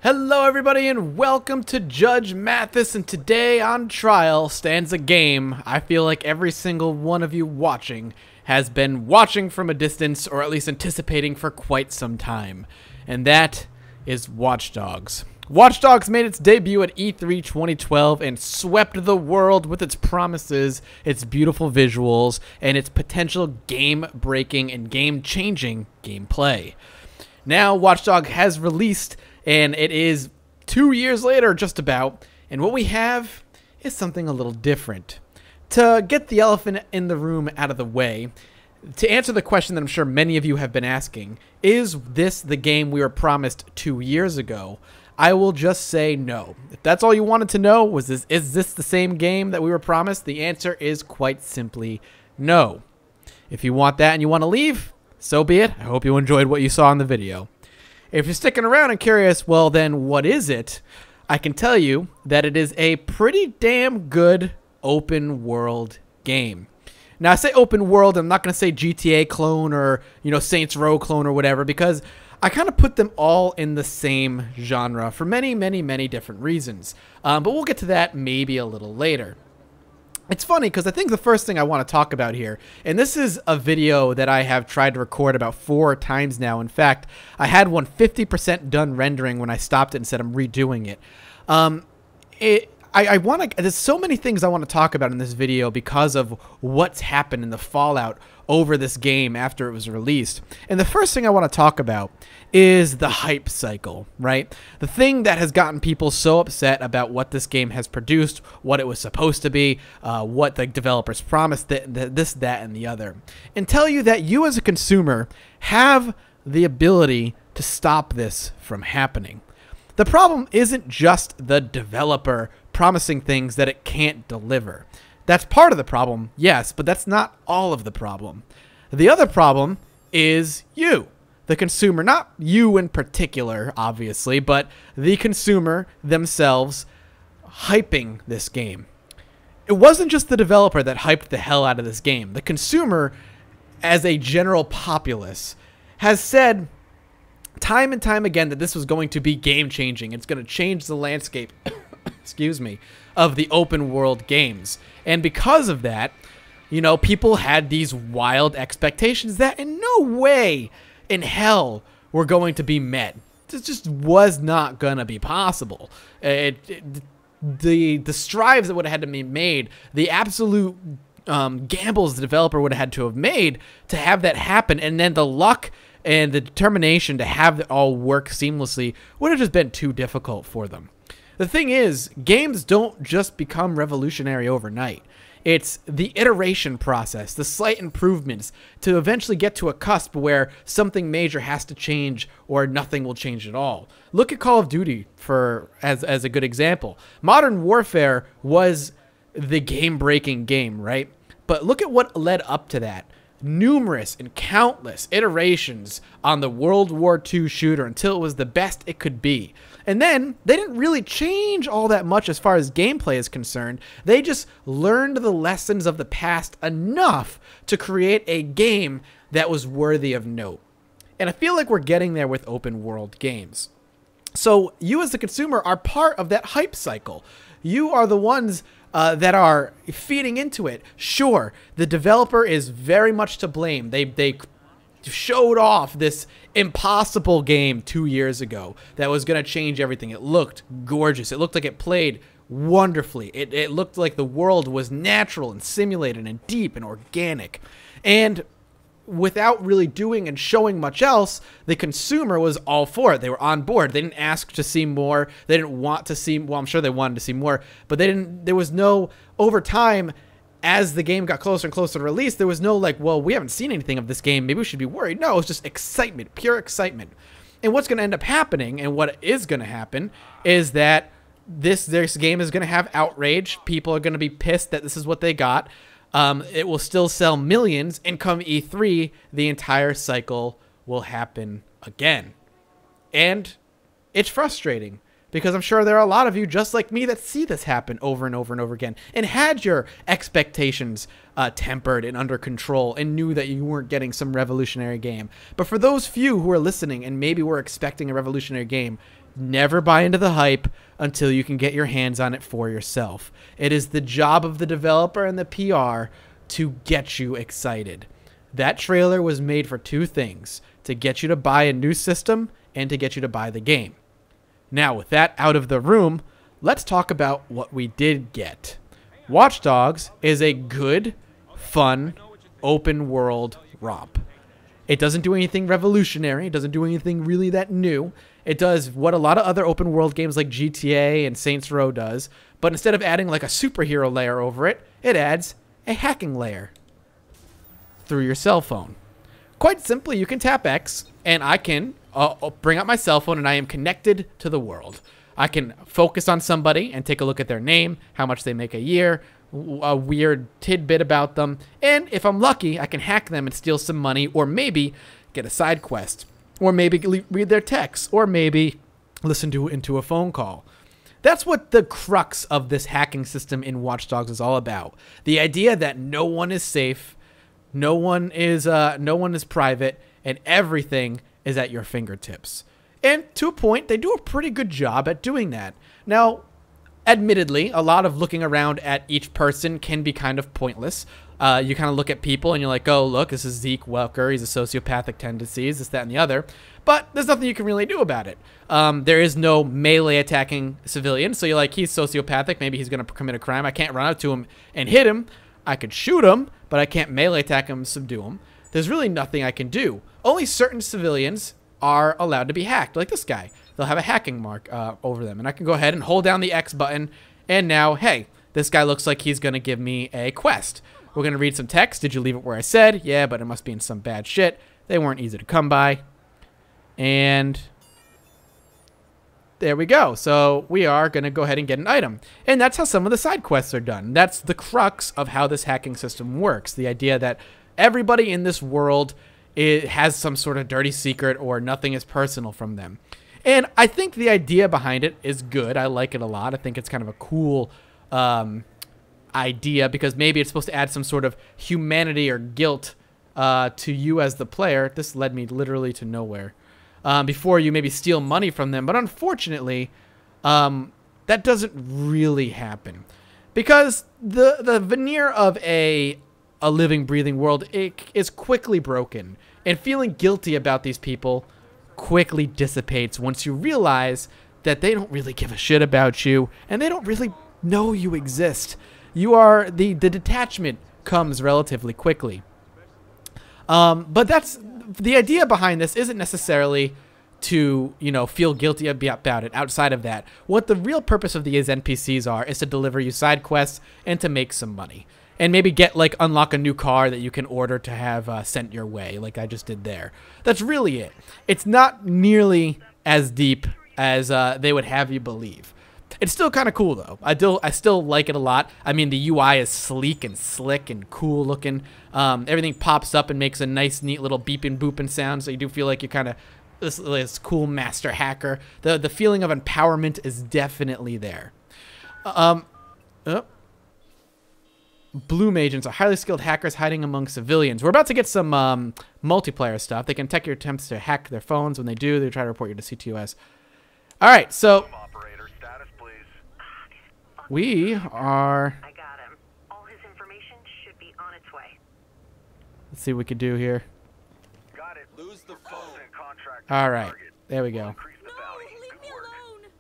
Hello everybody and welcome to Judge Mathas, and today on trial stands a game I feel like every single one of you watching has been watching from a distance, or at least anticipating for quite some time, and that is Watch Dogs. Watch Dogs made its debut at E3 2012 and swept the world with its promises, its beautiful visuals, and its potential game-breaking and game-changing gameplay. Now Watch Dogs has released, and it is 2 years later, just about, and what we have is something a little different. To get the elephant in the room out of the way, to answer the question that I'm sure many of you have been asking, is this the game we were promised 2 years ago? I will just say no. If that's all you wanted to know, is this the same game that we were promised? The answer is quite simply no. If you want that and you want to leave, so be it. I hope you enjoyed what you saw in the video. If you're sticking around and curious, well then what is it? I can tell you that it is a pretty damn good open world game. Now I say open world, I'm not going to say GTA clone or, Saints Row clone or whatever, because I kind of put them all in the same genre for many different reasons. But we'll get to that maybe a little later. It's funny because I think the first thing I want to talk about here, and this is a video that I have tried to record about 4 times now. In fact, I had one 50% done rendering when I stopped it and said I'm redoing it. There's so many things I want to talk about in this video because of what's happened in the fallout over this game after it was released. And the first thing I want to talk about is the hype cycle, right? The thing that has gotten people so upset about what this game has produced, what it was supposed to be, what the developers promised, this, that, and the other. And tell you that you as a consumer have the ability to stop this from happening. The problem isn't just the developer promising things that it can't deliver. That's part of the problem, yes, but that's not all of the problem. The other problem is you, the consumer. Not you in particular, obviously, but the consumer themselves hyping this game. It wasn't just the developer that hyped the hell out of this game. The consumer, as a general populace, has said time and time again that this was going to be game-changing. It's going to change the landscape excuse me, of the open world games. And because of that, people had these wild expectations that in no way in hell were going to be met. This just was not going to be possible. The strives that would have had to be made, the absolute gambles the developer would have had to have made to have that happen, and then the luck and the determination to have it all work seamlessly would have just been too difficult for them. The thing is, games don't just become revolutionary overnight. It's the iteration process, the slight improvements to eventually get to a cusp where something major has to change or nothing will change at all. Look at Call of Duty as a good example. Modern Warfare was the game-breaking game, right? But look at what led up to that. Numerous and countless iterations on the World War II shooter until it was the best it could be. And then they didn't really change all that much as far as gameplay is concerned. They just learned the lessons of the past enough to create a game that was worthy of note. And I feel like we're getting there with open world games. So you as the consumer are part of that hype cycle. You are the ones that are feeding into it. Sure, the developer is very much to blame. They showed off this impossible game 2 years ago that was going to change everything. It looked gorgeous. It looked like it played wonderfully. It looked like the world was natural and simulated and deep and organic. And without really doing and showing much else, the consumer was all for it. They were on board. They didn't ask to see more. They didn't want to see, well, I'm sure they wanted to see more, but there was no, over time, as the game got closer and closer to release, there was no like, well, we haven't seen anything of this game, maybe we should be worried. No, it was just excitement, pure excitement. And what's going to end up happening, and what is going to happen, is that this game is going to have outrage. People are going to be pissed that this is what they got. It will still sell millions, and come E3, the entire cycle will happen again. And it's frustrating, because I'm sure there are a lot of you just like me that see this happen over and over and over again, and had your expectations tempered and under control, and knew that you weren't getting some revolutionary game. But for those few who are listening and maybe were expecting a revolutionary game, Never buy into the hype until you can get your hands on it for yourself. It is the job of the developer and the PR to get you excited. That trailer was made for two things: to get you to buy a new system and to get you to buy the game. Now, with that out of the room, let's talk about what we did get. Watch Dogs is a good, fun, open world romp. It doesn't do anything revolutionary. It doesn't do anything really that new. It does what a lot of other open world games like GTA and Saints Row does, but instead of adding like a superhero layer over it, it adds a hacking layer through your cell phone. Quite simply, you can tap X, and I can bring up my cell phone, and I am connected to the world. I can focus on somebody and take a look at their name, how much they make a year, a weird tidbit about them, and if I'm lucky, I can hack them and steal some money, or maybe get a side quest, or maybe read their texts, or maybe listen into a phone call. That's what the crux of this hacking system in Watch Dogs is all about. The idea that no one is safe, no one is private, and everything is at your fingertips. And to a point, they do a pretty good job at doing that. Now, admittedly, a lot of looking around at each person can be kind of pointless. You kind of look at people and you're like, oh, look, this is Zeke Welker. He's a sociopathic tendencies, this, that, and the other. But there's nothing you can really do about it. There is no melee attacking civilians. So you're like, he's sociopathic. Maybe he's going to commit a crime. I can't run up to him and hit him. I could shoot him, but I can't melee attack him, subdue him. There's really nothing I can do. Only certain civilians are allowed to be hacked, like this guy. They'll have a hacking mark over them, and I can go ahead and hold down the X button, and now, hey, this guy looks like he's going to give me a quest. We're going to read some text. Did you leave it where I said? Yeah, but it must be in some bad shit. They weren't easy to come by. And there we go. So we are going to go ahead and get an item. And that's how some of the side quests are done. That's the crux of how this hacking system works. The idea that everybody in this world has some sort of dirty secret or nothing is personal from them. And I think the idea behind it is good. I like it a lot. I think it's kind of a cool idea because maybe it's supposed to add some sort of humanity or guilt to you as the player. This led me literally to nowhere. Before you maybe steal money from them. But unfortunately, that doesn't really happen. Because the veneer of a living, breathing world is quickly broken. And feeling guilty about these people quickly dissipates once you realize that they don't really give a shit about you. And they don't really know you exist. You are the detachment comes relatively quickly. But that's the idea behind this isn't necessarily to, you know, feel guilty about it. Outside of that, what the real purpose of these NPCs are is to deliver you side quests and to make some money. And maybe unlock a new car that you can order to have sent your way, like I just did there. That's really it. It's not nearly as deep as they would have you believe. It's still kind of cool, though. I still like it a lot. I mean, the UI is sleek and slick and cool looking. Everything pops up and makes a nice, neat little beeping, booping sound, so you do feel like you're kind of this cool master hacker. The feeling of empowerment is definitely there. Bloom agents are highly skilled hackers hiding among civilians. We're about to get some multiplayer stuff. They can detect your attempts to hack their phones. When they do, they try to report you to CTOS. All right, so we are. I got him. All his information should be on its way. Let's see what we can do here. Got it. Lose the phone. All right, there we go. No, leave me alone.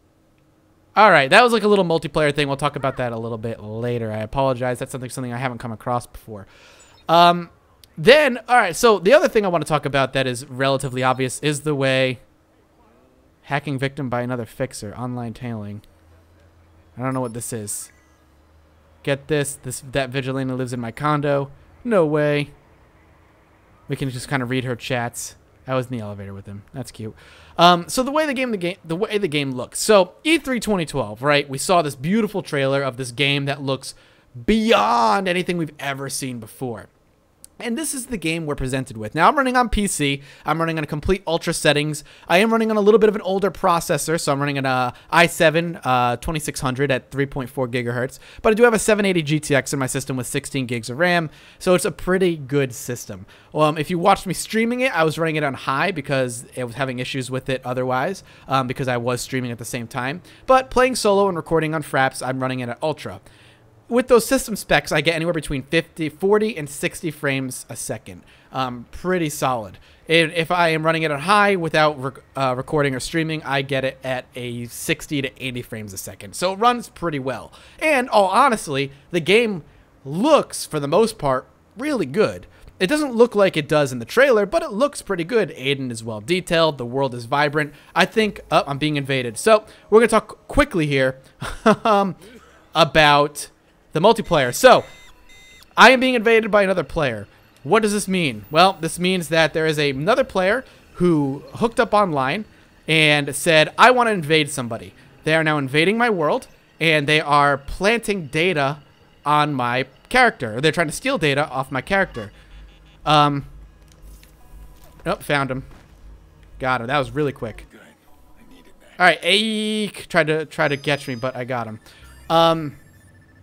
All right, that was like a little multiplayer thing. We'll talk about that a little bit later. I apologize. That's something I haven't come across before. Then, all right, so the other thing I want to talk about that is relatively obvious is the way hacking victim by another fixer, online tailing. I don't know what this is. Get this. That vigilante lives in my condo. No way. We can just kind of read her chats. I was in the elevator with him. That's cute. So the way the game looks. So E3 2012, right? We saw this beautiful trailer of this game that looks beyond anything we've ever seen before. And this is the game we're presented with. Now, I'm running on PC. I'm running on a complete ultra settings. I am running on a little bit of an older processor, so I'm running an i7 2600 at 3.4 gigahertz. But I do have a 780 GTX in my system with 16 gigs of RAM, so it's a pretty good system. If you watched me streaming it, I was running it on high because I was having issues with it otherwise, because I was streaming at the same time. But playing solo and recording on Fraps, I'm running it at ultra. With those system specs, I get anywhere between 40 and 60 frames a second. Pretty solid. If I am running it at high without recording or streaming, I get it at a 60 to 80 frames a second. So it runs pretty well. And all honestly, the game looks, for the most part, really good. It doesn't look like it does in the trailer, but it looks pretty good. Aiden is well detailed. The world is vibrant. I think... Oh, I'm being invaded. So we're going to talk quickly here about... the multiplayer. So, I am being invaded by another player. What does this mean? Well, this means that there is another player who hooked up online and said, I want to invade somebody. They are now invading my world, and they are planting data on my character. They're trying to steal data off my character. Oh, found him. Got him. That was really quick. Alright, tried to catch me, but I got him.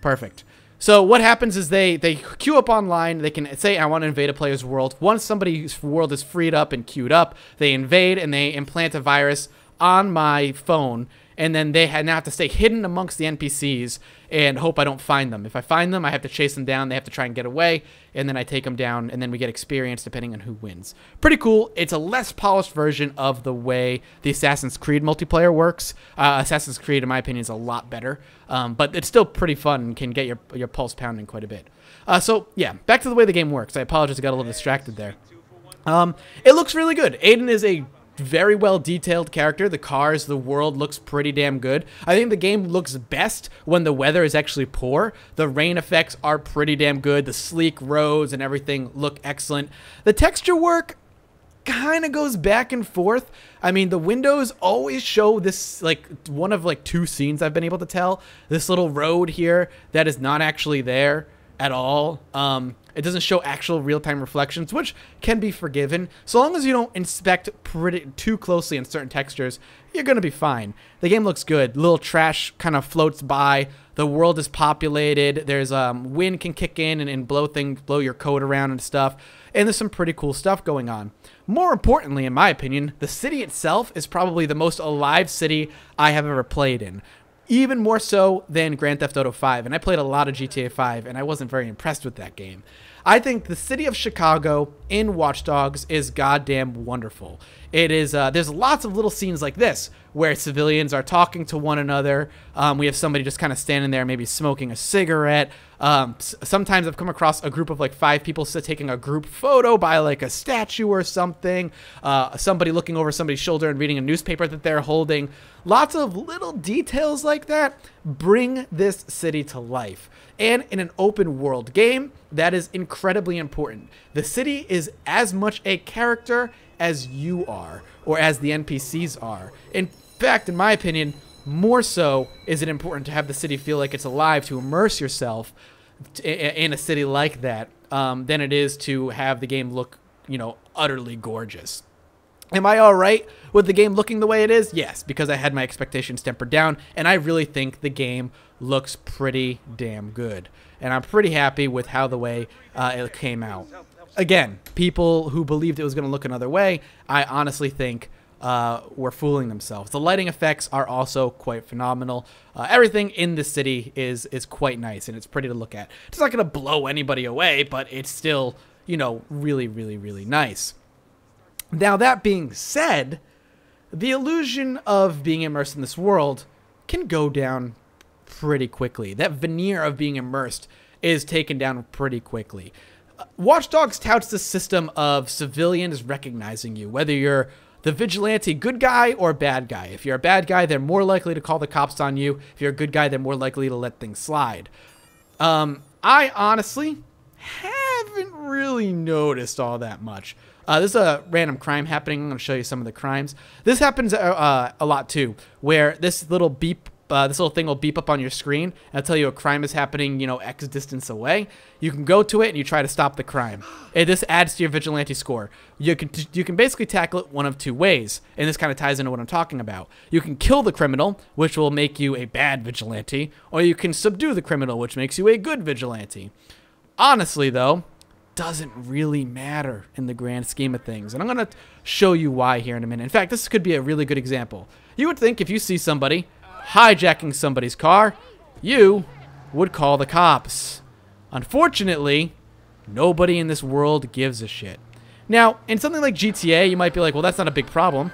Perfect. So what happens is they queue up online. They can say, I want to invade a player's world. Once somebody's world is freed up and queued up, they invade and they implant a virus on my phone. And then they now have to stay hidden amongst the NPCs and hope I don't find them. If I find them, I have to chase them down. They have to try and get away. And then I take them down. And then we get experience depending on who wins. Pretty cool. It's a less polished version of the way the Assassin's Creed multiplayer works. Assassin's Creed, in my opinion, is a lot better. But it's still pretty fun and can get your pulse pounding quite a bit. So, yeah, back to the way the game works. I apologize, I got a little distracted there. It looks really good. Aiden is a very well detailed character. The cars, the world looks pretty damn good. I think the game looks best when the weather is actually poor. The rain effects are pretty damn good. The sleek roads and everything look excellent. The texture work kind of goes back and forth. I mean, the windows always show this, like, one of like two scenes I've been able to tell. This little road here that is not actually there at all. It doesn't show actual real-time reflections, which can be forgiven. So long as you don't inspect too closely in certain textures, you're going to be fine. The game looks good. Little trash kind of floats by. The world is populated. There's wind can kick in and blow your coat around and stuff. And there's some pretty cool stuff going on. More importantly, in my opinion, the city itself is probably the most alive city I have ever played in. Even more so than Grand Theft Auto 5. And I played a lot of GTA 5, and I wasn't very impressed with that game. I think the city of Chicago in Watch Dogs is goddamn wonderful. It is. There's lots of little scenes like this where civilians are talking to one another. We have somebody just kind of standing there, maybe smoking a cigarette. Sometimes I've come across a group of like 5 people taking a group photo by like a statue or something. Somebody looking over somebody's shoulder and reading a newspaper that they're holding. Lots of little details like that bring this city to life. And in an open world game, that is incredibly important. The city is as much a character as you are, or as the NPCs are. In fact, in my opinion, more so is it important to have the city feel like it's alive, to immerse yourself in a city like that, than it is to have the game look, you know, utterly gorgeous. Am I alright with the game looking the way it is? Yes, because I had my expectations tempered down, and I really think the game looks pretty damn good. And I'm pretty happy with how the way it came out. Again, people who believed it was going to look another way, I honestly think were fooling themselves. The lighting effects are also quite phenomenal. Everything in the city is quite nice, and it's pretty to look at. It's not going to blow anybody away, but it's still, you know, really, really, really nice. Now, that being said, the illusion of being immersed in this world can go down pretty quickly. That veneer of being immersed is taken down pretty quickly. Watch Dogs touts the system of civilians recognizing you, whether you're the vigilante good guy or bad guy. If you're a bad guy, they're more likely to call the cops on you. If you're a good guy, they're more likely to let things slide. I honestly haven't really noticed all that much. This is a random crime happening. I'm going to show you some of the crimes. This happens a lot too, where this little beep this little thing will beep up on your screen and it'll tell you a crime is happening, you know, X distance away. You can go to it and you try to stop the crime. And this adds to your vigilante score. You can basically tackle it one of two ways, and this kind of ties into what I'm talking about. You can kill the criminal, which will make you a bad vigilante, or you can subdue the criminal, which makes you a good vigilante. Honestly, though, doesn't really matter in the grand scheme of things, and I'm going to show you why here in a minute. In fact, this could be a really good example. You would think if you see somebody hijacking somebody's car, you would call the cops. Unfortunately, nobody in this world gives a shit. Now, in something like GTA, you might be like, well, that's not a big problem.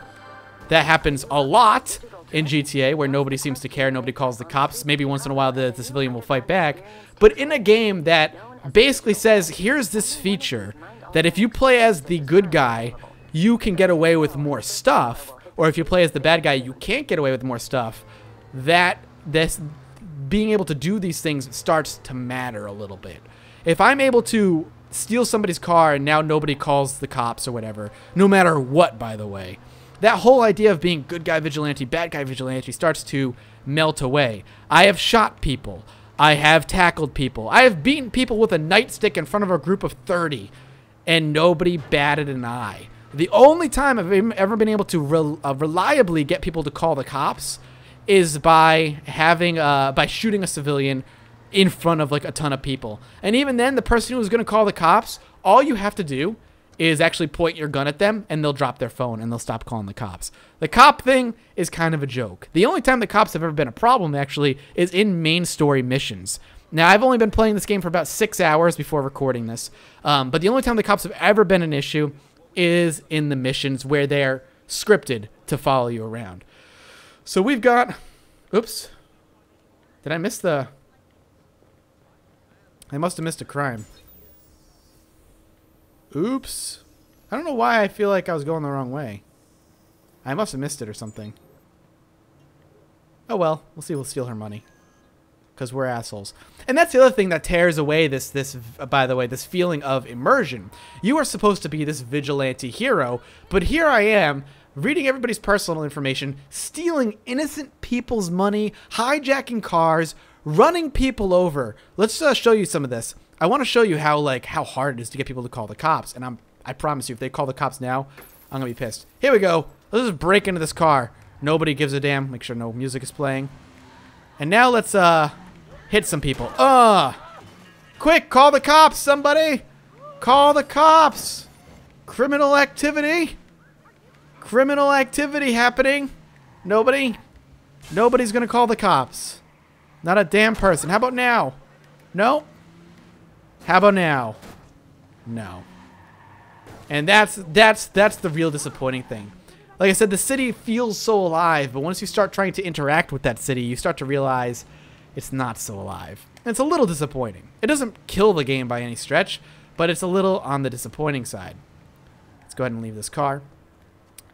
That happens a lot in GTA, where nobody seems to care, nobody calls the cops. Maybe once in a while the civilian will fight back. But in a game that basically says, here's this feature, that if you play as the good guy, you can get away with more stuff, or if you play as the bad guy, you can't get away with more stuff, this being able to do these things starts to matter a little bit. If I'm able to steal somebody's car and now nobody calls the cops or whatever, no matter what, by the way, that whole idea of being good guy vigilante, bad guy vigilante starts to melt away. I have shot people. I have tackled people. I have beaten people with a nightstick in front of a group of 30, and nobody batted an eye. The only time I've ever been able to reliably get people to call the cops is by shooting a civilian in front of like a ton of people. And even then, the person who was going to call the cops, all you have to do is actually point your gun at them and they'll drop their phone and they'll stop calling the cops. The cop thing is kind of a joke. The only time the cops have ever been a problem actually is in main story missions. Now, I've only been playing this game for about 6 hours before recording this, but the only time the cops have ever been an issue is in the missions where they're scripted to follow you around. So we've got, oops, did I miss the, I must have missed a crime. Oops. I don't know why I feel like I was going the wrong way. I must have missed it or something. Oh well, we'll see. We'll steal her money. Because we're assholes. And that's the other thing that tears away this by the way, this feeling of immersion. You are supposed to be this vigilante hero, but here I am, reading everybody's personal information, stealing innocent people's money, hijacking cars, running people over. Let's show you some of this. I want to show you how hard it is to get people to call the cops, and I promise you, if they call the cops now, I'm gonna be pissed. Here we go. Let's just break into this car. Nobody gives a damn. Make sure no music is playing. And now let's hit some people. Quick, call the cops, somebody. Call the cops. Criminal activity. Criminal activity happening. Nobody's gonna call the cops. Not a damn person. How about now? No? How about now? No. And that's the real disappointing thing. Like I said, the city feels so alive, but once you start trying to interact with that city, you start to realize it's not so alive. And it's a little disappointing. It doesn't kill the game by any stretch, but it's a little on the disappointing side. Let's go ahead and leave this car.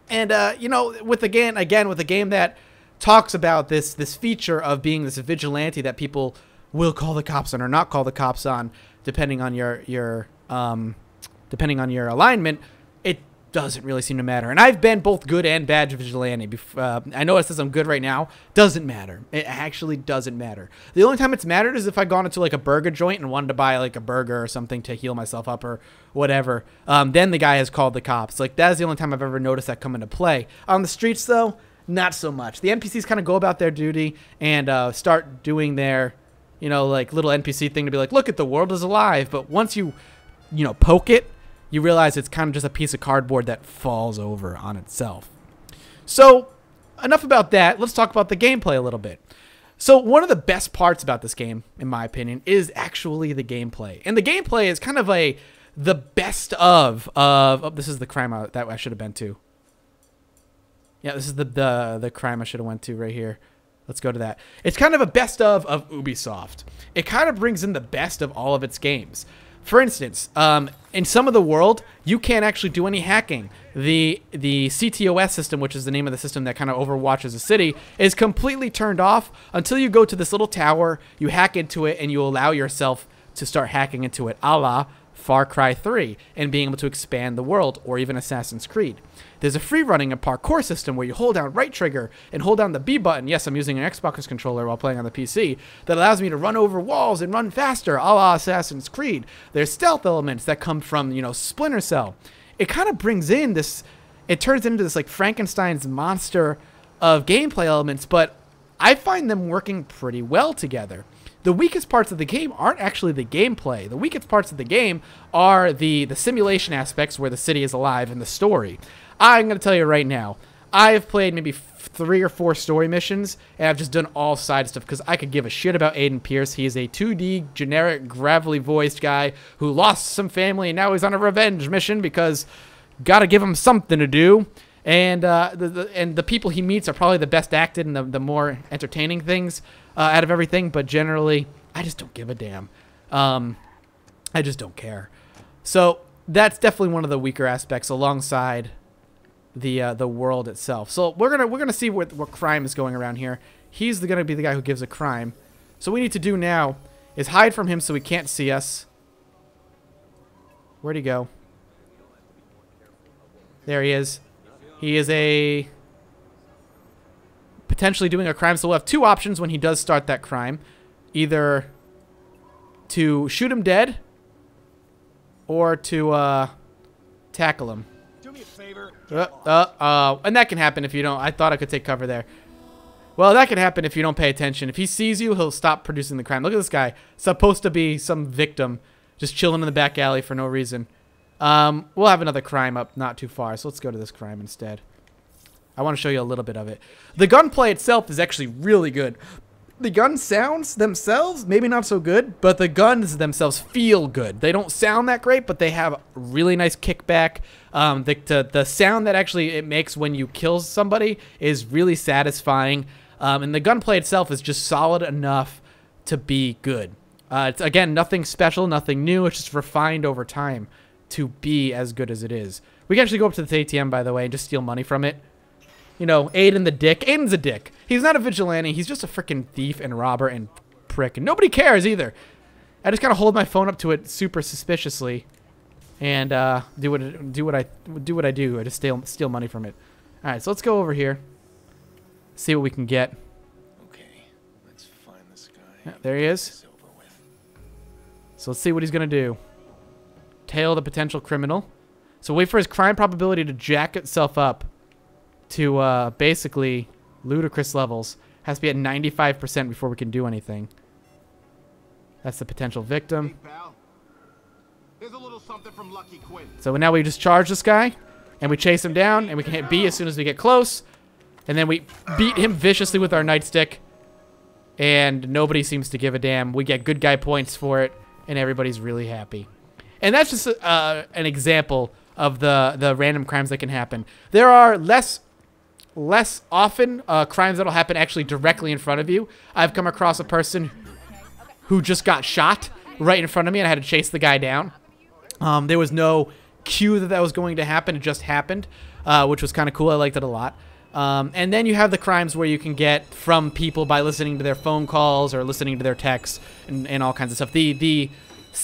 And you know, with a game that talks about this feature of being this vigilante that people will call the cops on or not call the cops on, depending on your alignment, it doesn't really seem to matter. And I've been both good and bad vigilante. I know it says I'm good right now. Doesn't matter. It actually doesn't matter. The only time it's mattered is if I gone into like a burger joint and wanted to buy like a burger or something to heal myself up or whatever. Then the guy has called the cops. Like that is the only time I've ever noticed that come into play. On the streets though, not so much. The NPCs kind of go about their duty and start doing their, you know, like little NPC thing to be like, look at the world is alive. But once you know, poke it, you realize it's kind of just a piece of cardboard that falls over on itself. So enough about that. Let's talk about the gameplay a little bit. So one of the best parts about this game, in my opinion, is actually the gameplay. And the gameplay is kind of the best of this is the crime that I should have been to. Yeah, this is the crime I should have went to right here. Let's go to that. It's kind of a best of Ubisoft. It kind of brings in the best of all of its games. For instance, in some of the world, you can't actually do any hacking. The CTOS system, which is the name of the system that kind of overwatches the city, is completely turned off until you go to this little tower, you hack into it, and you allow yourself to start hacking into it, a la Far Cry 3 and being able to expand the world, or even Assassin's Creed. There's a free running and parkour system where you hold down right trigger and hold down the B button. Yes, I'm using an Xbox controller while playing on the PC. That allows me to run over walls and run faster, a la Assassin's Creed. There's stealth elements that come from, you know, Splinter Cell. It kind of brings in this, it turns into this like Frankenstein's monster of gameplay elements, but I find them working pretty well together. The weakest parts of the game aren't actually the gameplay. The weakest parts of the game are the simulation aspects where the city is alive and the story. I'm going to tell you right now, I have played maybe 3 or 4 story missions, and I've just done all side stuff because I could give a shit about Aiden Pierce. He is a 2D, generic, gravelly voiced guy who lost some family, and now he's on a revenge mission because got to give him something to do. And the people he meets are probably the best acted and the more entertaining things out of everything. But generally, I just don't give a damn. I just don't care. So that's definitely one of the weaker aspects, alongside the world itself. So we're gonna see what crime is going around here. He's gonna be the guy who gives a crime. So what we need to do now is hide from him so he can't see us. Where'd he go? There he is. He is potentially doing a crime, so we'll have 2 options when he does start that crime. Either to shoot him dead, or to tackle him. Do me a favor. And that can happen if you don't. I thought I could take cover there. Well, that can happen if you don't pay attention. If he sees you, he'll stop producing the crime. Look at this guy. Supposed to be some victim, just chilling in the back alley for no reason. We'll have another crime up not too far, so let's go to this crime instead. I want to show you a little bit of it. The gunplay itself is actually really good. The gun sounds themselves, maybe not so good, but the guns themselves feel good. They don't sound that great, but they have really nice kickback. The sound that actually it makes when you kill somebody is really satisfying. And the gunplay itself is just solid enough to be good. It's, again, nothing special, nothing new. It's just refined over time to be as good as it is. We can actually go up to the ATM, by the way, and just steal money from it. You know, Aiden the dick. Aiden's a dick. He's not a vigilante. He's just a freaking thief and robber and prick. And nobody cares either. I just kind of hold my phone up to it super suspiciously and do what I do. I just steal money from it. All right, so let's go over here. See what we can get. Okay, let's find this guy. Yeah, there he is. So let's see what he's going to do. Tail the potential criminal. So wait for his crime probability to jack itself up to basically ludicrous levels. Has to be at 95% before we can do anything. That's the potential victim. Hey, pal. Here's a little something from Lucky Quinn. So now we just charge this guy, and we chase him down, and we can hit B as soon as we get close. And then we beat him viciously with our nightstick. And nobody seems to give a damn. We get good guy points for it, and everybody's really happy. And that's just an example of the random crimes that can happen. There are less often crimes that'll happen actually directly in front of you. I've come across a person who just got shot right in front of me, and I had to chase the guy down. There was no cue that was going to happen. It just happened, which was kind of cool. I liked it a lot. And then you have the crimes where you can get from people by listening to their phone calls or listening to their texts and all kinds of stuff.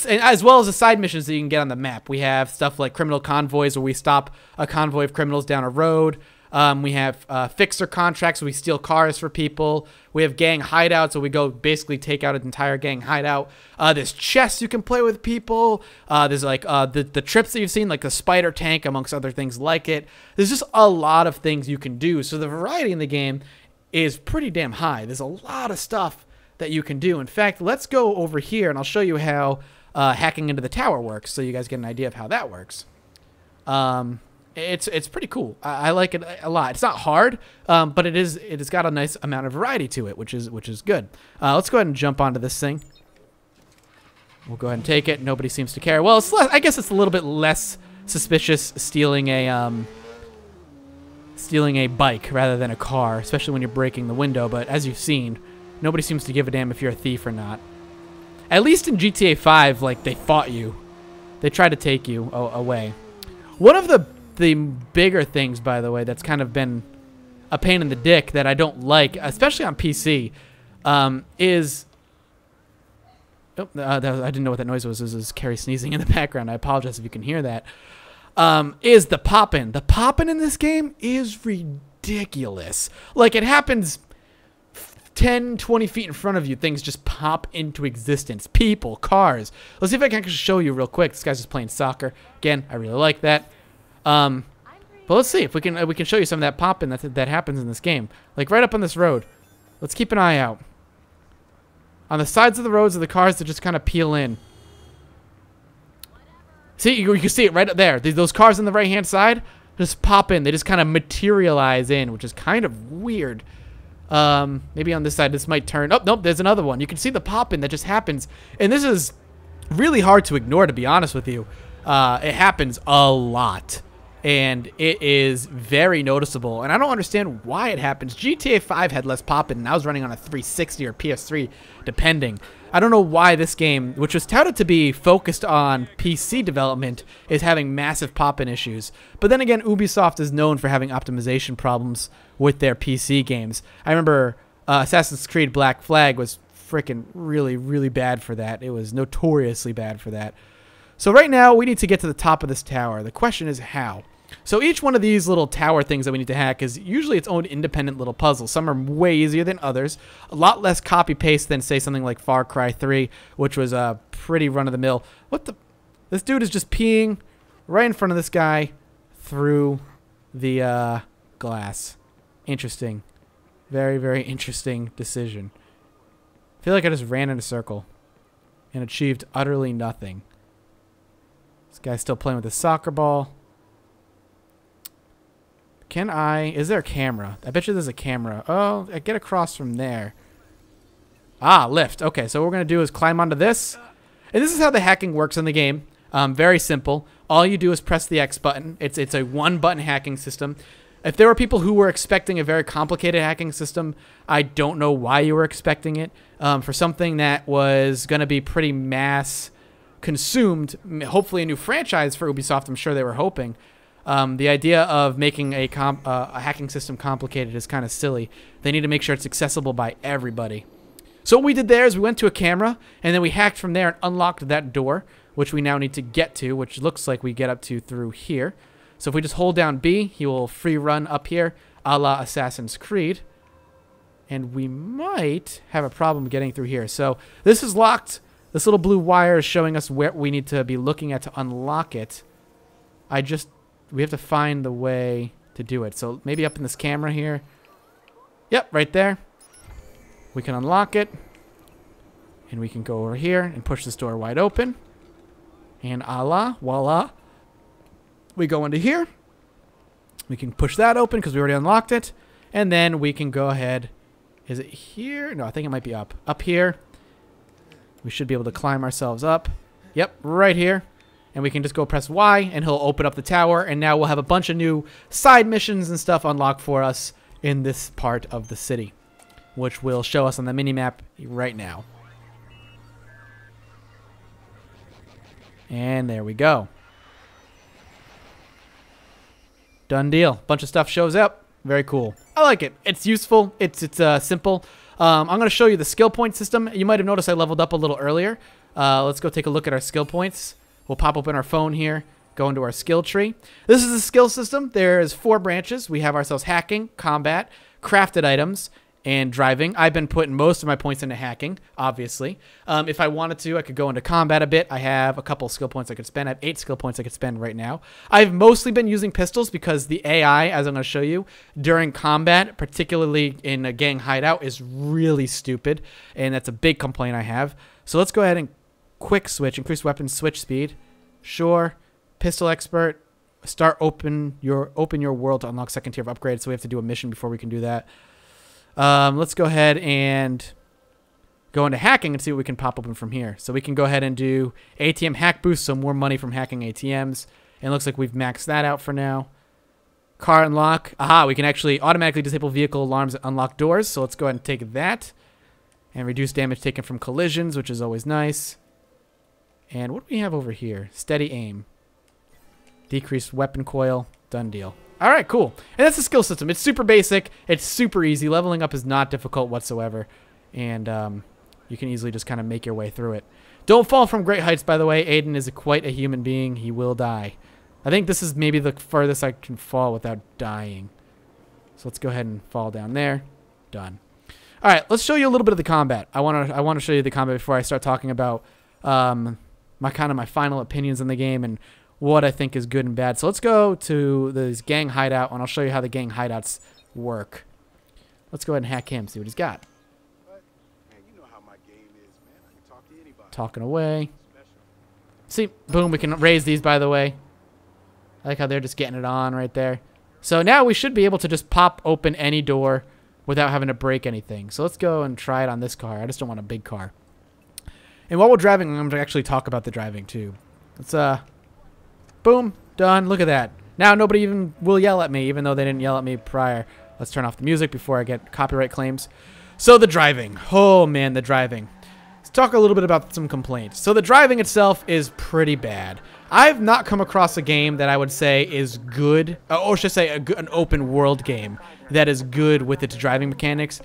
As well as the side missions that you can get on the map. We have stuff like criminal convoys where we stop a convoy of criminals down a road. We have fixer contracts where we steal cars for people. We have gang hideouts where we go basically take out an entire gang hideout. There's chess you can play with people. There's like the trips that you've seen, like the spider tank, amongst other things like it. There's just a lot of things you can do. So the variety in the game is pretty damn high. There's a lot of stuff that you can do. In fact, let's go over here and I'll show you how hacking into the tower works, so you guys get an idea of how that works. It's pretty cool. I like it a lot. It's not hard, but it has got a nice amount of variety to it, which is good. Let's go ahead and jump onto this thing. We'll go ahead and take it. Nobody seems to care. Well, I guess it's a little bit less suspicious stealing a bike rather than a car, especially when you're breaking the window. But as you've seen, nobody seems to give a damn if you're a thief or not. At least in GTA 5, like, they fought you. They tried to take you away. One of the bigger things, by the way, that's kind of been a pain in the dick that I don't like, especially on PC, is Oh, I didn't know what that noise was. This is Carrie sneezing in the background. I apologize if you can hear that. Is the poppin'. The poppin' in this game is ridiculous. Like, it happens 10, 20 feet in front of you. Things just pop into existence. People, cars. Let's see if I can actually show you real quick. This guy's just playing soccer. Again, I really like that. But let's see if we can show you some of that poppin' that happens in this game. Like, right up on this road. Let's keep an eye out. On the sides of the roads of the cars that just kind of peel in. See, you can see it right up there. Those cars on the right-hand side just pop in. They just kind of materialize in, which is kind of weird. Maybe on this side, this might turn. Oh, nope, there's another one. You can see the pop in that just happens. And this is really hard to ignore, to be honest with you. It happens a lot. And it is very noticeable. And I don't understand why it happens. GTA 5 had less pop-in, and I was running on a 360 or PS3, depending. I don't know why this game, which was touted to be focused on PC development, is having massive pop-in issues. But then again, Ubisoft is known for having optimization problems with their PC games. I remember Assassin's Creed Black Flag was freaking really, really bad for that. It was notoriously bad for that. So right now, we need to get to the top of this tower. The question is how. So each one of these little tower things that we need to hack is usually its own independent little puzzle. Some are way easier than others. A lot less copy-paste than, say, something like Far Cry 3, which was a pretty run-of-the-mill. What the? This dude is just peeing right in front of this guy through the glass. Interesting. Very, very interesting decision. I feel like I just ran in a circle and achieved utterly nothing. This guy's still playing with his soccer ball. Can I... Is there a camera? I bet you there's a camera. Oh, I get across from there. Ah, lift. Okay, so what we're going to do is climb onto this. And this is how the hacking works in the game. Very simple. All you do is press the X button. It's a one-button hacking system. If there were people who were expecting a very complicated hacking system, I don't know why you were expecting it. For something that was going to be pretty mass consumed, hopefully a new franchise for Ubisoft, I'm sure they were hoping. The idea of making a hacking system complicated is kind of silly. They need to make sure it's accessible by everybody. So what we did there is we went to a camera, and then we hacked from there and unlocked that door, which we now need to get to, which looks like we get up to through here. So if we just hold down B, he will free run up here, a la Assassin's Creed. And we might have a problem getting through here. So this is locked. This little blue wire is showing us where we need to be looking at to unlock it. We have to find the way to do it. So maybe up in this camera here. Yep, right there. We can unlock it. And we can go over here and push this door wide open. And voila. We go into here. We can push that open because we already unlocked it. And then we can go ahead. Is it here? No, I think it might be up. Up here. We should be able to climb ourselves up. Yep, right here. And we can just go press Y, and he'll open up the tower. And now we'll have a bunch of new side missions and stuff unlocked for us in this part of the city, which will show us on the minimap right now. And there we go. Done deal. Bunch of stuff shows up. Very cool. I like it. It's useful. It's simple. I'm going to show you the skill point system. You might have noticed I leveled up a little earlier. Let's go take a look at our skill points. We'll pop open our phone here, go into our skill tree. This is a skill system. There's 4 branches. We have ourselves hacking, combat, crafted items, and driving. I've been putting most of my points into hacking, obviously. If I wanted to, I could go into combat a bit. I have a couple skill points I could spend. I have 8 skill points I could spend right now. I've mostly been using pistols because the AI, as I'm going to show you, during combat, particularly in a gang hideout, is really stupid, and that's a big complaint I have. So let's go ahead and quick switch, increase weapon switch speed. Sure. Pistol expert. Start open your world to unlock second tier of upgrades. So we have to do a mission before we can do that. Let's go ahead and go into hacking and see what we can pop open from here. So we can go ahead and do ATM hack boost, so more money from hacking ATMs. And it looks like we've maxed that out for now. Car unlock. Aha, we can actually automatically disable vehicle alarms and unlock doors. So let's go ahead and take that. And reduce damage taken from collisions, which is always nice. And what do we have over here? Steady aim. Decreased weapon coil. Done deal. All right, cool. And that's the skill system. It's super basic. It's super easy. Leveling up is not difficult whatsoever. And you can easily just kind of make your way through it. Don't fall from great heights, by the way. Aiden is quite a human being. He will die. I think this is maybe the furthest I can fall without dying. So let's go ahead and fall down there. Done. All right, let's show you a little bit of the combat. I want to show you the combat before I start talking about my final opinions on the game and what I think is good and bad. So let's go to this gang hideout, and I'll show you how the gang hideouts work. Let's go ahead and hack him, see what he's got. Man, you know how my game is, man. I can talk to anybody. Talking away. See, boom, we can raise these, by the way. I like how they're just getting it on right there. So now we should be able to just pop open any door without having to break anything. So let's go and try it on this car. I just don't want a big car. And while we're driving, I'm going to actually talk about the driving too. Let's, boom, done. Look at that. Now nobody even will yell at me, even though they didn't yell at me prior. Let's turn off the music before I get copyright claims. So the driving. Oh, man, the driving. Let's talk a little bit about some complaints. So the driving itself is pretty bad. I've not come across a game that I would say is good, or should I say an open world game that is good with its driving mechanics.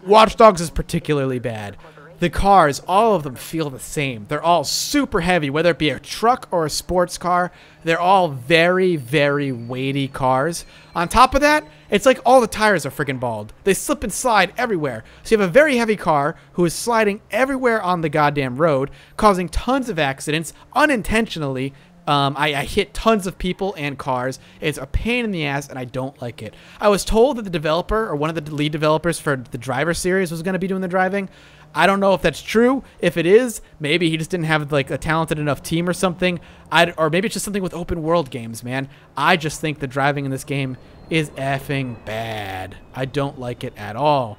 Watch Dogs is particularly bad. The cars, all of them feel the same. They're all super heavy, whether it be a truck or a sports car. They're all very, very weighty cars. On top of that, it's like all the tires are freaking bald. They slip and slide everywhere. So you have a very heavy car who is sliding everywhere on the goddamn road, causing tons of accidents unintentionally. I hit tons of people and cars. It's a pain in the ass, and I don't like it. I was told that the developer, or one of the lead developers for the Driver series, was going to be doing the driving. I don't know if that's true. If it is, maybe he just didn't have like a talented enough team or something. Or maybe it's just something with open world games, man. I just think the driving in this game is effing bad. I don't like it at all.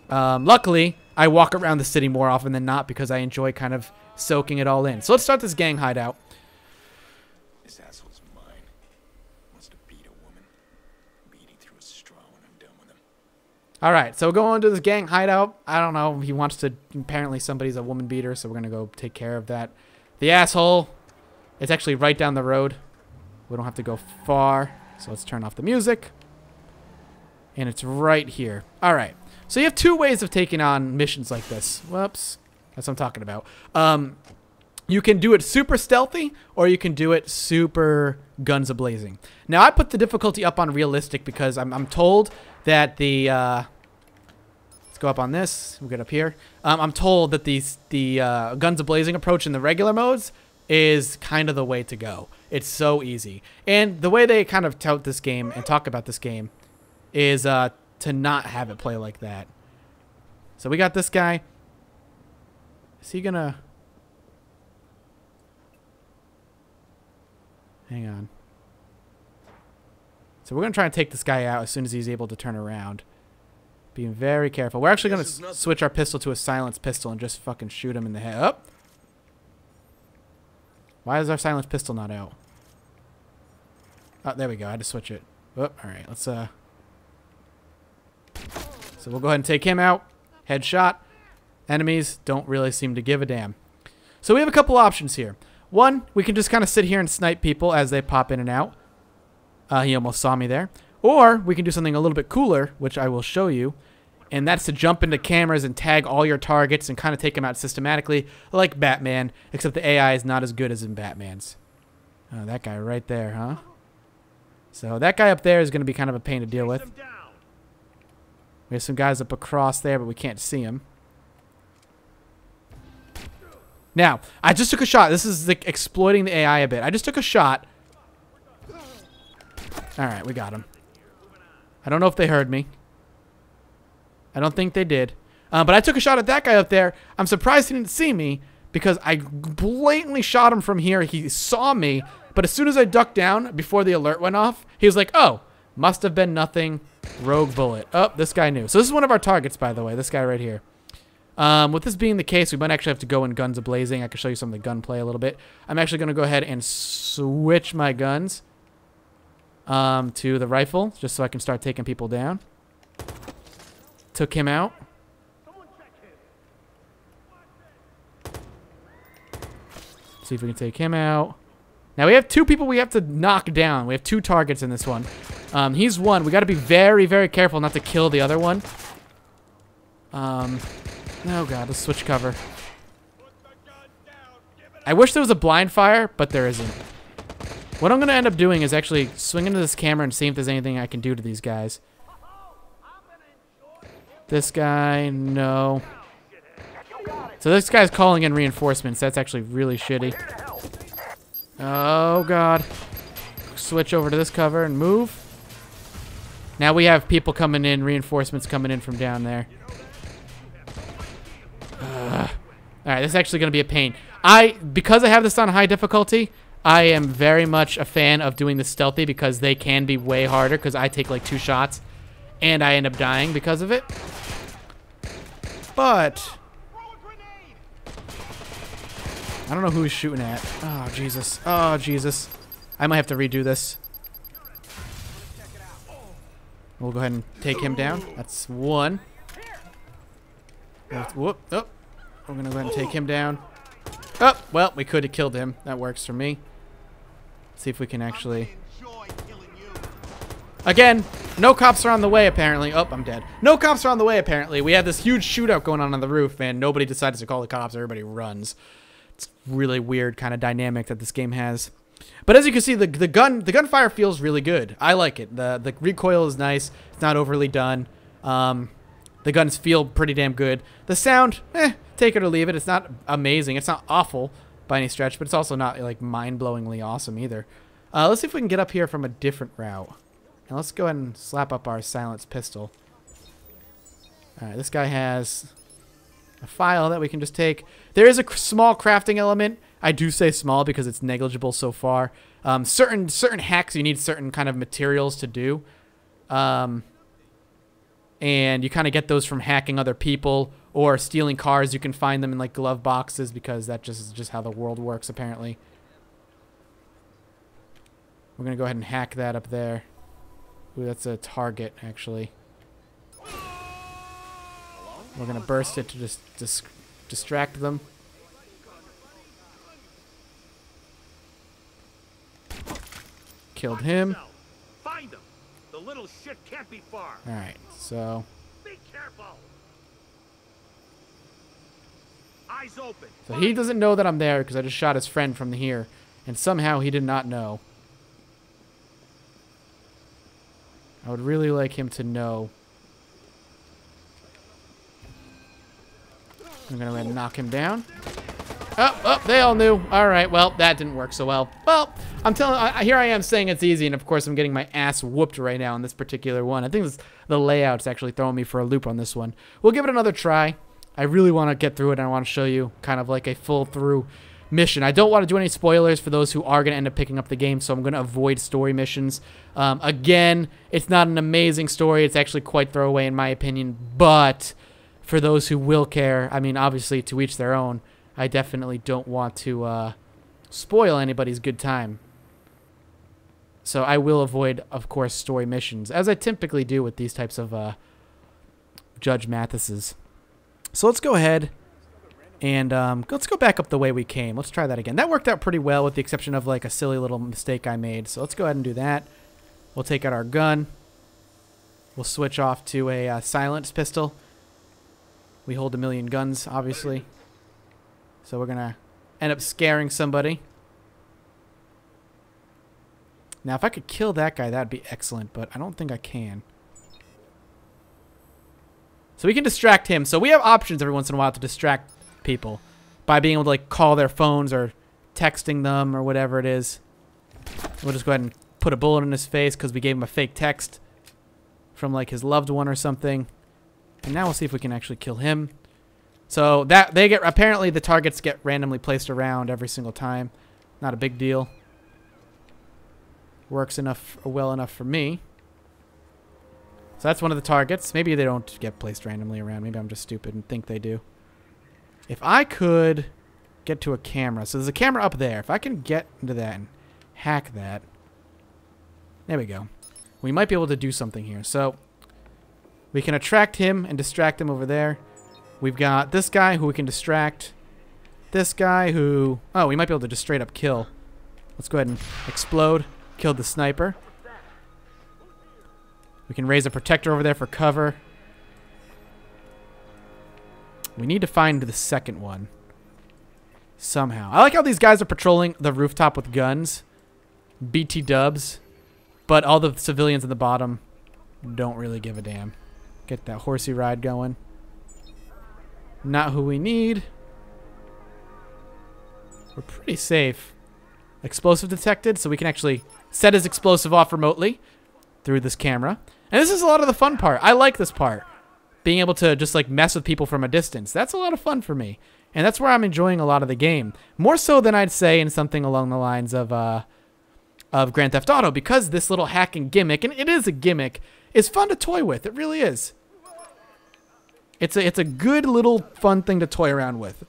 Luckily, I walk around the city more often than not because I enjoy kind of soaking it all in. So let's start this gang hideout. This asshole's mine. Wants to beat a woman. Beating through a straw when I'm done with him. All right, so we're going to this gang hideout. I don't know. He wants to. Apparently, somebody's a woman beater, so we're gonna go take care of that. The asshole. It's actually right down the road. We don't have to go far. So let's turn off the music. And it's right here. All right. So you have two ways of taking on missions like this. Whoops. That's what I'm talking about. You can do it super stealthy, or you can do it super guns a-blazing. Now, I put the difficulty up on realistic because I'm told that the... let's go up on this. We'll get up here. I'm told that the guns a-blazing approach in the regular modes is kind of the way to go. It's so easy. And the way they kind of tout this game and talk about this game is to not have it play like that. So we got this guy. Is he gonna... Hang on. So we're going to try and take this guy out as soon as he's able to turn around. Being very careful. We're actually going to switch our pistol to a silenced pistol and just fucking shoot him in the head. Oh! Why is our silenced pistol not out? Oh, there we go. I had to switch it. Oh, alright. Let's, So we'll go ahead and take him out. Headshot. Enemies don't really seem to give a damn. So we have a couple options here. One, we can just kind of sit here and snipe people as they pop in and out. He almost saw me there. Or we can do something a little bit cooler, which I will show you. And that's to jump into cameras and tag all your targets and kind of take them out systematically, like Batman, except the AI is not as good as in Batman's. Oh, that guy right there, huh? So that guy up there is going to be kind of a pain to deal with. We have some guys up across there, but we can't see them. Now, I just took a shot. This is like exploiting the AI a bit. I just took a shot. Alright, we got him. I don't know if they heard me. I don't think they did. But I took a shot at that guy up there. I'm surprised he didn't see me because I blatantly shot him from here. He saw me, but as soon as I ducked down before the alert went off, he was like, oh, must have been nothing. Rogue bullet. Oh, this guy knew. So this is one of our targets, by the way. This guy right here. With this being the case, we might actually have to go in guns a-blazing. I can show you some of the gunplay a little bit. I'm actually going to go ahead and switch my guns to the rifle, just so I can start taking people down. Took him out. See if we can take him out. Now we have two people we have to knock down. We have two targets in this one. He's one. We got to be very, very careful not to kill the other one. Oh god, let's switch cover. I wish there was a blind fire, but there isn't. What I'm going to end up doing is actually swing into this camera and see if there's anything I can do to these guys. This guy, no. So this guy's calling in reinforcements. That's actually really shitty. Oh god. Switch over to this cover and move. Now we have people coming in, reinforcements coming in from down there. Alright, this is actually going to be a pain. Because I have this on high difficulty, I am very much a fan of doing this stealthy because they can be way harder because I take like 2 shots and I end up dying because of it. But I don't know who he's shooting at. Oh, Jesus. Oh, Jesus. I might have to redo this. We'll go ahead and take him down. That's 1. Whoop. Oh. We're going to go ahead and take him down. Oh, well, we could have killed him. That works for me. Let's see if we can actually... Again, no cops are on the way, apparently. Oh, I'm dead. No cops are on the way, apparently. We had this huge shootout going on the roof, and nobody decides to call the cops. Everybody runs. It's really weird kind of dynamic that this game has. But as you can see, the gunfire feels really good. I like it. The recoil is nice. It's not overly done. The guns feel pretty damn good. The sound, take it or leave it. It's not amazing. It's not awful by any stretch, but it's also not like mind-blowingly awesome either. Let's see if we can get up here from a different route. And let's go ahead and slap up our silenced pistol. Alright, this guy has a file that we can just take. There is a small crafting element. I do say small because it's negligible so far. Certain hacks you need certain kind of materials to do. And you kind of get those from hacking other people or stealing cars. You can find them in like glove boxes because that is just how the world works apparently. We're going to go ahead and hack that up there. Ooh, that's a target actually. We're going to burst it to just distract them. Killed him. Find him. The little shit can't be far. All right, so Be careful. Eyes open. so he doesn't know that I'm there because I just shot his friend from here, and somehow he did not know. I would really like him to know. I'm gonna go ahead and knock him down. Oh, they all knew. All right, well, that didn't work so well. Well, I'm telling, here I am saying it's easy, and of course I'm getting my ass whooped right now on this particular one. I think the layout's actually throwing me for a loop on this one. We'll give it another try. I really want to get through it, and I want to show you kind of like a full-through mission. I don't want to do any spoilers for those who are going to end up picking up the game, so I'm going to avoid story missions. Again, it's not an amazing story. It's actually quite throwaway in my opinion, but for those who will care, I mean, obviously to each their own, I definitely don't want to spoil anybody's good time. So I will avoid, of course, story missions, as I typically do with these types of Judge Mathases. So let's go ahead and let's go back up the way we came. Let's try that again. That worked out pretty well with the exception of like a silly little mistake I made. So let's go ahead and do that. We'll take out our gun. We'll switch off to a silenced pistol. We hold 1,000,000 guns, obviously. So we're going to end up scaring somebody. Now, if I could kill that guy, that would be excellent, but I don't think I can. So we can distract him. So we have options every once in a while to distract people by being able to like call their phones or texting them or whatever it is. We'll just go ahead and put a bullet in his face because we gave him a fake text from like his loved one or something. And now we'll see if we can actually kill him. So that they get, apparently the targets get randomly placed around every single time. Not a big deal. Works well enough for me. So that's one of the targets. Maybe they don't get placed randomly around. Maybe I'm just stupid and think they do. If I could get to a camera. So there's a camera up there. If I can get into that and hack that. There we go. We might be able to do something here. So we can attract him and distract him over there. We've got this guy who we can distract. This guy who... Oh, we might be able to just straight up kill. Let's go ahead and explode. Killed the sniper. We can raise a protector over there for cover. We need to find the second one. Somehow. I like how these guys are patrolling the rooftop with guns. BT dubs. But all the civilians at the bottom don't really give a damn. Get that horsey ride going. Not who we need. We're pretty safe. Explosive detected, so we can actually set his explosive off remotely through this camera. And this is a lot of the fun part. I like this part. Being able to just like mess with people from a distance. That's a lot of fun for me. And that's where I'm enjoying a lot of the game. More so than I'd say in something along the lines of Grand Theft Auto, because this little hacking gimmick, and it is a gimmick, is fun to toy with. It really is. It's a good little fun thing to toy around with.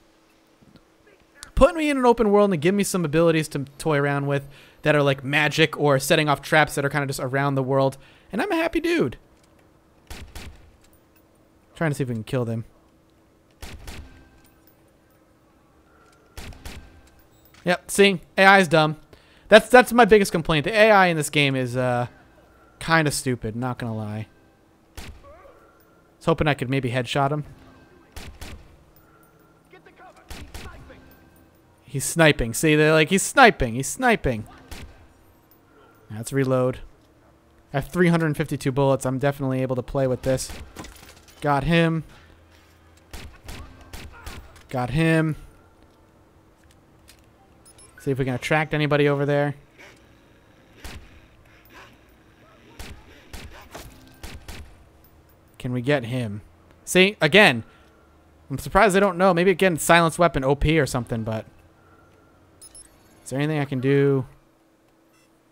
Put me in an open world and give me some abilities to toy around with that are like magic or setting off traps that are kind of just around the world. And I'm a happy dude. Trying to see if we can kill them. Yep, see? AI is dumb. That's my biggest complaint. The AI in this game is kind of stupid, not gonna lie. I was hoping I could maybe headshot him. He's sniping. See, they're like, he's sniping. He's sniping. Now let's reload. I have 352 bullets. I'm definitely able to play with this. Got him. Got him. See if we can attract anybody over there. Can we get him? See, again, I'm surprised I don't know. Maybe again, silence weapon OP or something, but is there anything I can do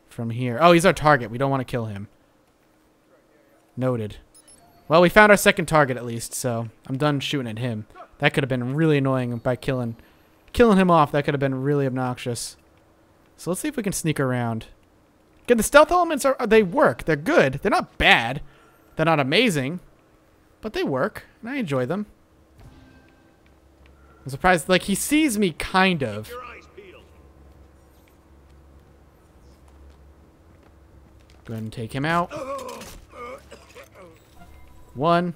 from here? Oh, he's our target. We don't want to kill him. Noted. Well, we found our second target at least, so I'm done shooting at him. That could have been really annoying by killing him off. That could have been really obnoxious. So let's see if we can sneak around. Again, the stealth elements they work. They're good. They're not bad. They're not amazing, but they work, and I enjoy them. I'm surprised. Like, he sees me, kind of. Go ahead and take him out. One.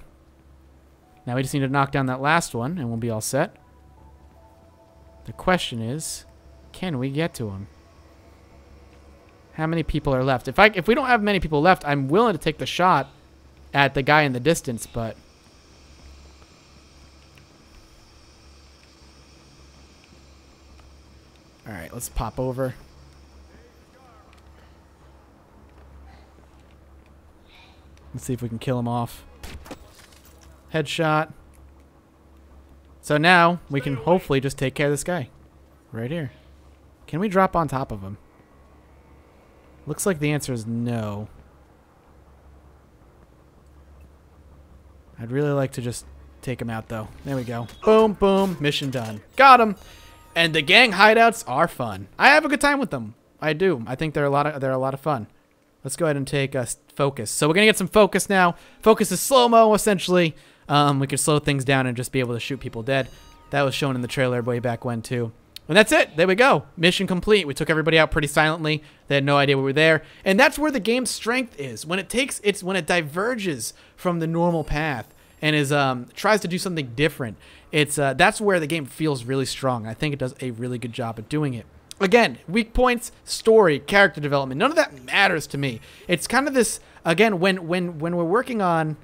Now we just need to knock down that last one, and we'll be all set. The question is, can we get to him? How many people are left? If we don't have many people left, I'm willing to take the shot at the guy in the distance, but all right, let's pop over. Let's see if we can kill him off. Headshot. So now we can hopefully just take care of this guy right here. Can we drop on top of him? Looks like the answer is no. I'd really like to just take him out though. There we go. Boom, boom, mission done. Got him. And the gang hideouts are fun. I have a good time with them. I do. I think they're a lot of fun. Let's go ahead and take focus. So we're gonna get some focus now. Focus is slow-mo essentially. We can slow things down and just be able to shoot people dead. That was shown in the trailer way back when too. And that's it. There we go. Mission complete. We took everybody out pretty silently. They had no idea we were there. And that's where the game's strength is. When it diverges from the normal path and tries to do something different. That's where the game feels really strong. I think it does a really good job at doing it. Again, weak points, story, character development. None of that matters to me. It's kind of this, again, when we're working on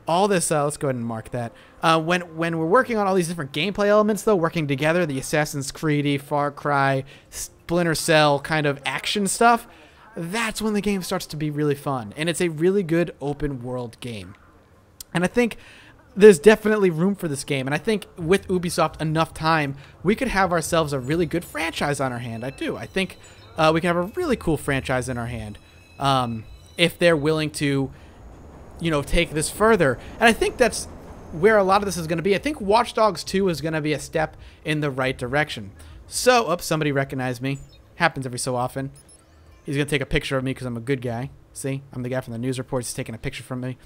all this, let's go ahead and mark that. When we're working on all these different gameplay elements, though, working together, the Assassin's Creed, Far Cry, Splinter Cell kind of action stuff, that's when the game starts to be really fun. And it's a really good open world game. And I think there's definitely room for this game. And I think with Ubisoft enough time, we could have ourselves a really good franchise on our hand. I do. I think we can have a really cool franchise in our hand if they're willing to, you know, take this further. And I think that's where a lot of this is going to be. I think Watch Dogs 2 is going to be a step in the right direction. So, somebody recognized me. Happens every so often. He's going to take a picture of me because I'm a good guy. See, I'm the guy from the news reports. He's taking a picture from me.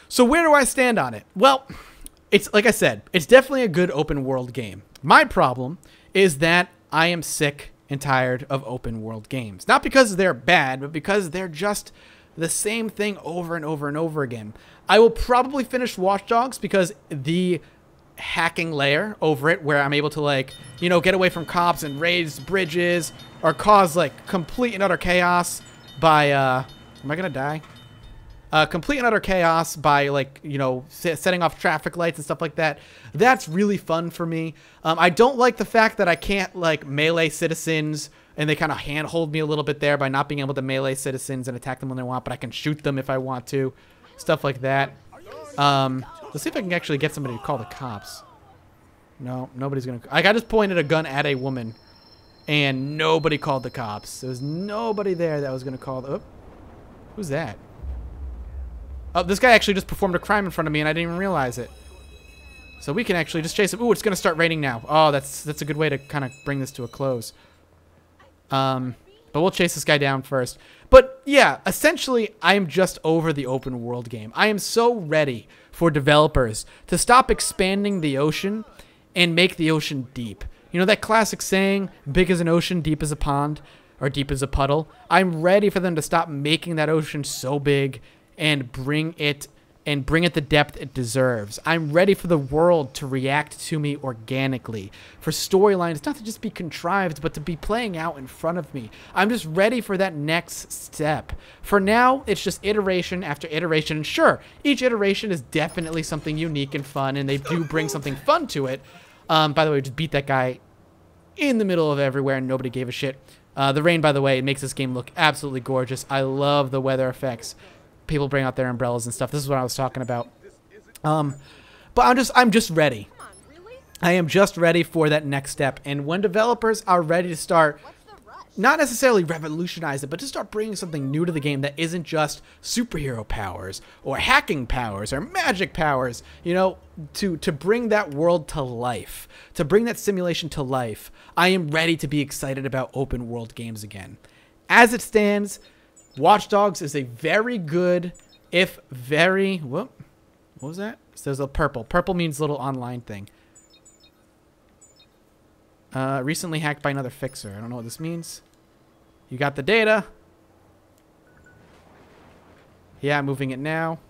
So where do I stand on it? Well, it's like I said, it's definitely a good open world game. My problem is that I am sick and tired of open world games. Not because they're bad, but because they're just the same thing over and over and over again. I will probably finish Watch Dogs because the hacking layer over it where I'm able to, like, you know, get away from cops and raise bridges or cause, like, complete and utter chaos by, am I gonna die? Complete and utter chaos by, like, you know, setting off traffic lights and stuff like that. That's really fun for me. I don't like the fact that I can't, like, melee citizens, and they kind of handhold me a little bit there by not being able to melee citizens and attack them when they want, but I can shoot them if I want to. Stuff like that. Let's see if I can actually get somebody to call the cops. No, nobody's gonna... Like, I just pointed a gun at a woman, and nobody called the cops. There was nobody there that was gonna call the... Oh, who's that? Oh, this guy actually just performed a crime in front of me, and I didn't even realize it. So we can actually just chase him. Ooh, it's going to start raining now. Oh, that's a good way to kind of bring this to a close. But we'll chase this guy down first. But, yeah, essentially, I am just over the open world game. I am so ready for developers to stop expanding the ocean and make the ocean deep. You know that classic saying, big as an ocean, deep as a pond, or deep as a puddle? I'm ready for them to stop making that ocean so big and bring it the depth it deserves. I'm ready for the world to react to me organically, for storylines not to just be contrived, but to be playing out in front of me. I'm just ready for that next step. For now, it's just iteration after iteration. And sure, each iteration is definitely something unique and fun, and they do bring something fun to it. By the way, we just beat that guy in the middle of everywhere, and nobody gave a shit. The rain, by the way, it makes this game look absolutely gorgeous. I love the weather effects. People bring out their umbrellas and stuff. This is what I was talking about. But I'm just ready. I am just ready for that next step. And when developers are ready to start, not necessarily revolutionize it, but to start bringing something new to the game that isn't just superhero powers or hacking powers or magic powers, you know, to bring that world to life, to bring that simulation to life, I am ready to be excited about open world games again. As it stands, Watch Dogs is a very good, if very... Whoop. What was that? So there's a purple. Purple means little online thing. Recently hacked by another fixer. I don't know what this means. You got the data. Yeah, I'm moving it now.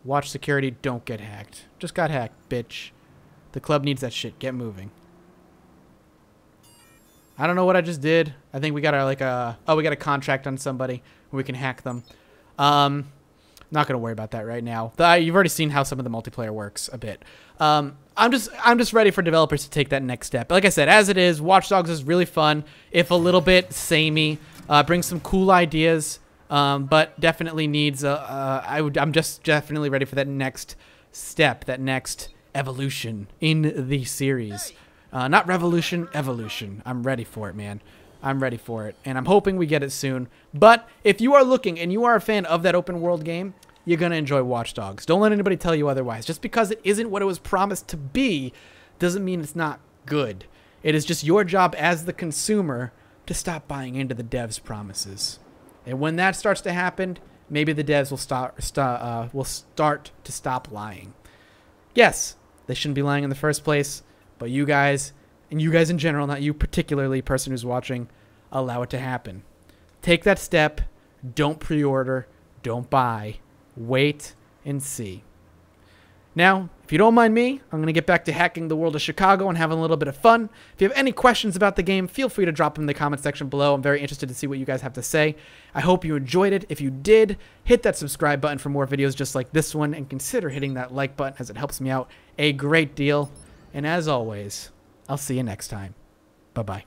Watch security. Don't get hacked. Just got hacked, bitch. The club needs that shit. Get moving. I don't know what I just did. I think we got we got a contract on somebody where we can hack them. Not gonna worry about that right now. You've already seen how some of the multiplayer works a bit. I'm just ready for developers to take that next step. Like I said, as it is, Watch Dogs is really fun, if a little bit samey. Brings some cool ideas, but definitely needs I'm just definitely ready for that next step, that next evolution in the series. Not revolution, evolution. I'm ready for it, man. I'm ready for it. And I'm hoping we get it soon. But if you are looking and you are a fan of that open world game, you're going to enjoy Watch Dogs. Don't let anybody tell you otherwise. Just because it isn't what it was promised to be doesn't mean it's not good. It is just your job as the consumer to stop buying into the devs' promises. And when that starts to happen, maybe the devs will start to stop lying. Yes, they shouldn't be lying in the first place. But you guys, and you guys in general, not you particularly, person who's watching, allow it to happen. Take that step. Don't pre-order. Don't buy. Wait and see. Now, if you don't mind me, I'm going to get back to hacking the world of Chicago and having a little bit of fun. If you have any questions about the game, feel free to drop them in the comment section below. I'm very interested to see what you guys have to say. I hope you enjoyed it. If you did, hit that subscribe button for more videos just like this one, and consider hitting that like button as it helps me out a great deal. And as always, I'll see you next time. Bye-bye.